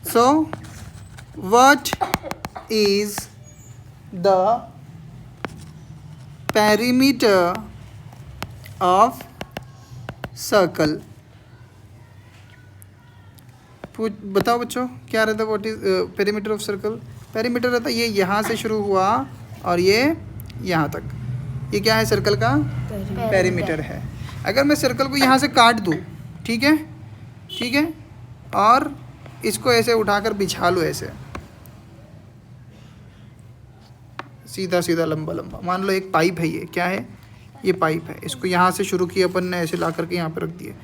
So what is the perimeter of circle? बताओ बच्चों, क्या रहता है what is perimeter of circle? Perimeter रहता है ये यहाँ से शुरू हुआ और ये यहाँ तक, ये क्या है सर्कल का पेरीमीटर है। अगर मैं सर्कल को यहाँ से काट दूँ, ठीक है, ठीक है, और इसको ऐसे उठाकर बिछा लूँ ऐसे सीधा सीधा लंबा लंबा, मान लो एक पाइप है, ये क्या है, ये पाइप है, इसको यहाँ से शुरू किया अपन ने, ऐसे ला करके यहाँ पर रख दिए,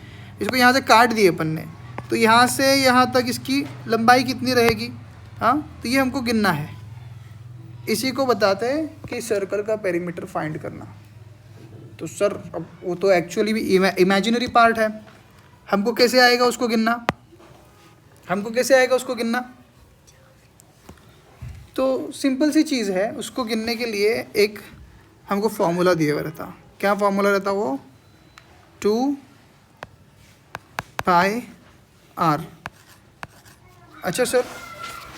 इसको यहाँ से काट दिए अपन ने, तो यहाँ से यहाँ तक इसकी लंबाई कितनी रहेगी? हाँ, तो ये हमको गिनना है। इसी को बताते हैं कि सर्कल का पेरीमीटर फाइंड करना। तो सर अब वो तो एक्चुअली भी इमेजिनरी पार्ट है, हमको कैसे आएगा उसको गिनना? हमको कैसे आएगा उसको गिनना? तो सिंपल सी चीज़ है, उसको गिनने के लिए एक हमको फॉर्मूला दिया हुआ रहता। क्या फॉर्मूला रहता वो? 2 पाई आर। अच्छा सर,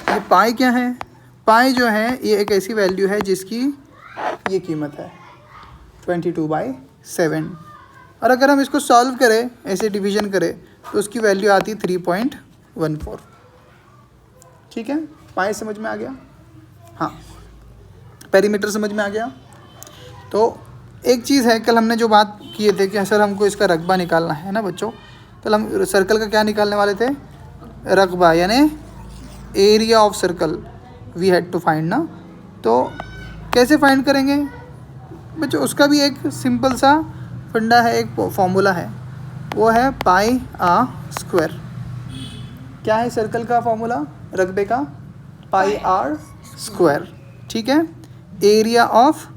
ये पाई क्या है? पाई जो है ये एक ऐसी वैल्यू है जिसकी ये कीमत है 22/7, और अगर हम इसको सॉल्व करें, ऐसे डिवीजन करें, तो उसकी वैल्यू आती 3.14। ठीक है, पाई समझ में आ गया? हाँ, पेरीमीटर समझ में आ गया। तो एक चीज़ है, कल हमने जो बात किए थे कि सर हमको इसका रकबा निकालना है ना बच्चों, तो हम सर्कल का क्या निकालने वाले थे? रकबा, यानी area of circle we had to find ना। तो कैसे फाइंड करेंगे बच्चों? उसका भी एक सिंपल सा फंडा है, एक फॉर्मूला है, वो है पाई आर स्क्वायर। क्या है सर्कल का फॉर्मूला रकबे का? पाई आर स्क्वायर। ठीक है, एरिया ऑफ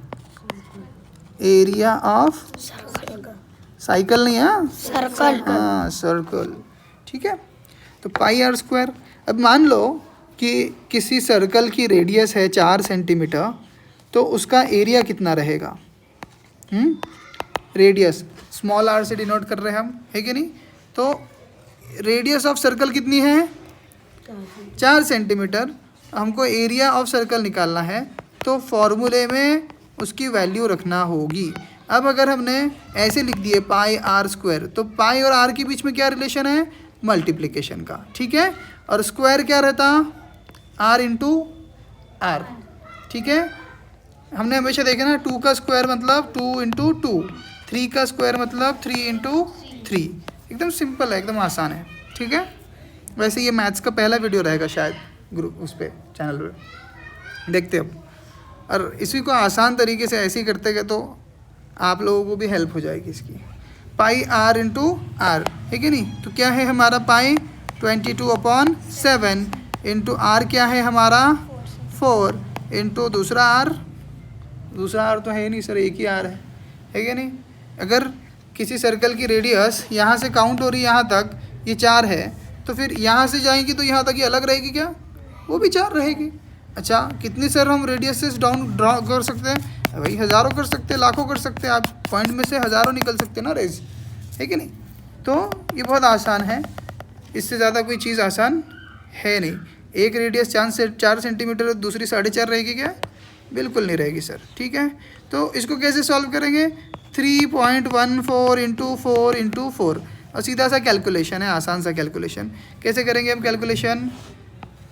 साइकिल नहीं है, सर्कल। हाँ, सर्कल। ठीक है, तो पाई आर स्क्वायर। अब मान लो कि किसी सर्कल की रेडियस है 4 सेंटीमीटर, तो उसका एरिया कितना रहेगा? रेडियस स्मॉल आर से डिनोट कर रहे हैं हम, है कि नहीं? तो रेडियस ऑफ सर्कल कितनी है? 4 सेंटीमीटर। हमको एरिया ऑफ सर्कल निकालना है, तो फॉर्मूले में उसकी वैल्यू रखना होगी। अब अगर हमने ऐसे लिख दिए पाई आर स्क्वायर, तो पाई और आर के बीच में क्या रिलेशन है? मल्टीप्लिकेशन का। ठीक है, और स्क्वायर क्या रहता? R into r. ठीक है, हमने हमेशा देखा ना, 2 का स्क्वायर मतलब 2 इंटू 2, 3 का स्क्वायर मतलब 3 इंटू 3। एकदम सिंपल है, एकदम आसान है। ठीक है, वैसे ये मैथ्स का पहला वीडियो रहेगा शायद ग्रुप उस पर, चैनल पे देखते अब। और इसी को आसान तरीके से ऐसे ही करते गए तो आप लोगों को भी हेल्प हो जाएगी इसकी। पाई आर इंटू आर, है कि नहीं? तो क्या है हमारा पाई? 22/7 इंटू आर क्या है हमारा? 4 इंटू दूसरा आर तो है ही नहीं सर, एक ही आर है कि नहीं? अगर किसी सर्कल की रेडियस यहाँ से काउंट हो रही है यहाँ तक, ये 4 है, तो फिर यहाँ से जाएंगी तो यहाँ तक ये अलग रहेगी क्या? वो भी 4 रहेगी। अच्छा, कितनी सर हम रेडियस से ड्रॉ कर सकते हैं? भाई हज़ारों कर सकते हैं, लाखों कर सकते हैं, आप पॉइंट में से हज़ारों निकल सकते हैं ना रेज, है कि नहीं? तो ये बहुत आसान है, इससे ज़्यादा कोई चीज़ आसान है नहीं। एक रेडियस 4 सेंटीमीटर, दूसरी 4.5 रहेगी क्या? बिल्कुल नहीं रहेगी सर। ठीक है, तो इसको कैसे सॉल्व करेंगे? 3.14 इंटू 4 इंटू 4, और सीधा सा कैलकुलेशन है, आसान सा कैलकुलेशन। कैसे करेंगे हम कैलकुलेशन?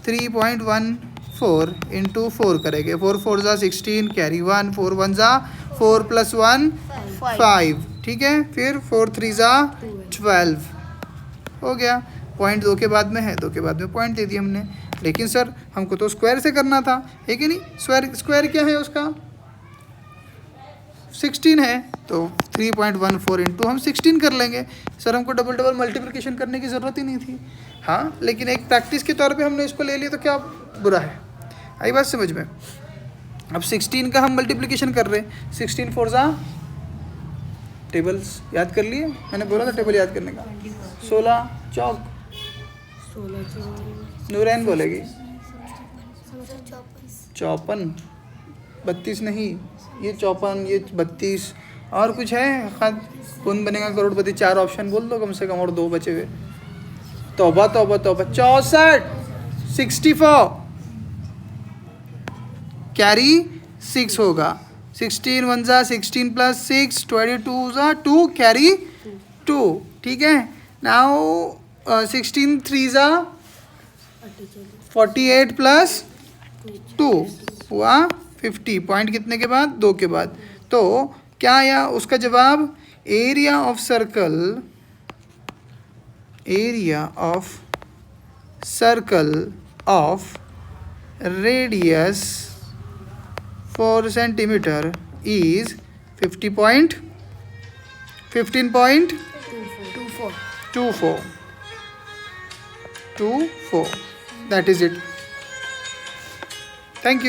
3.14 इंटू 4 करेंगे, 4 4 ज़ा 16, कैरी 1, 4 1 ज़ा 4 + 1 5। ठीक है, फिर 4 3 ज़ा 12 हो गया। पॉइंट 2 के बाद में है, 2 के बाद में पॉइंट दे दिया हमने। लेकिन सर हमको तो स्क्वायर से करना था, है कि नहीं? स्क्वायर क्या है उसका? 16 है, तो 3.14 इंटू हम 16 कर लेंगे। सर हमको डबल मल्टीप्लिकेशन करने की ज़रूरत ही नहीं थी। हाँ, लेकिन एक प्रैक्टिस के तौर पे हमने इसको ले लिया, तो क्या बुरा है? आई बात समझ में? अब 16 का हम मल्टीप्लिकेशन कर रहे हैं, 16 4 ज़ा, टेबल्स याद कर लिए, मैंने बोला था टेबल याद करने का। 16 चौक, नूरैन बोलेगी 54, 32 नहीं, ये 54, ये 32, और कुछ है? कौन बनेगा करोड़पति? 4 ऑप्शन बोल दो कम से कम, और 2 बचे हुए। तौबा तौबा तौबा, 64, 64, कैरी 6 होगा। 16 1 ज़ा 16 प्लस 6, 22 ज़ा 2, कैरी 2, ठीक है। नाउ 16 3 ज़ा 48 प्लस 2 हुआ 50, पॉइंट कितने के बाद? 2 के बाद। तो क्या आया उसका जवाब? Area of circle, area of circle of radius 4 centimetre is 15.24. That is it. Thank you.